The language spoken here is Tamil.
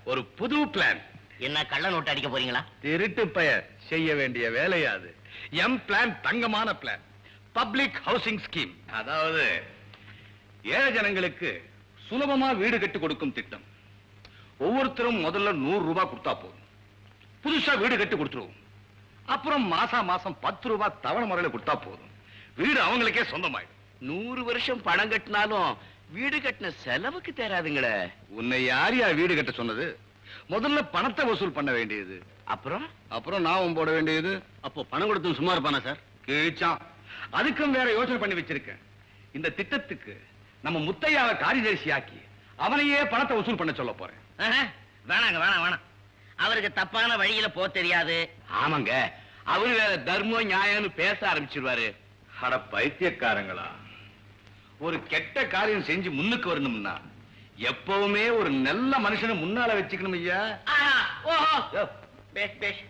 ஒரு புது பிளான். என்ன கள்ள நோட்டு அடிக்க போறீங்களா? திருட்டு பெயர் செய்ய வேண்டிய வேலையாது. எம் பிளான் தங்கமான பிளான். Public housing scheme. அதாவது ஏழை ஜனங்களுக்கு சுலபமா வீடு கட்டி கொடுக்கும் திட்டம். ஒவ்வொருத்தரும் முதல்ல 100 ரூபாய் கொடுத்தா போதும். புதுசா வீடு கட்டி கொடுத்துருவோம். அப்புறம் மாசம் 10 ரூபாய் தவணை முறையில கொடுத்தா போதும். வீடு அவங்களுக்கே சொந்தமாயிடும். 100 வருஷம் பணம் கட்டினாலும் வீடு கட்டின செலவுக்கு தேராதுங்களே. உன்னை யார் வீடு கட்ட சொன்னது? முதல்ல பணத்தை வசூல் பண்ண வேண்டியது. அப்புறம் நான் போட வேண்டியது. அப்போ பணம் கொடுத்து சும்மா இருப்பானா சார்? கிழிச்சான். அதுக்கும் வேற யோசனை பண்ணி வச்சிருக்கேன். இந்த திட்டத்துக்கு நம்ம முத்தையாவை காரியதரிசி ஆக்கி அவனையே பணத்தை வசூல் பண்ண சொல்ல போறேன். வேணாம். அவருக்கு தப்பான வழியில போ தெரியாது. ஆமாங்க, அவரு வேற தர்மம் நியாயம்னு பேச ஆரம்பிச்சிருவாரு. அட பைத்தியக்காரங்களா! ஒரு கெட்ட காரியம் செஞ்சு முன்னுக்கு வரணும்னா எப்பவுமே ஒரு நல்ல மனுஷனை முன்னால வச்சுக்கணும் ஐயா. ஓஹோ, பேஷ்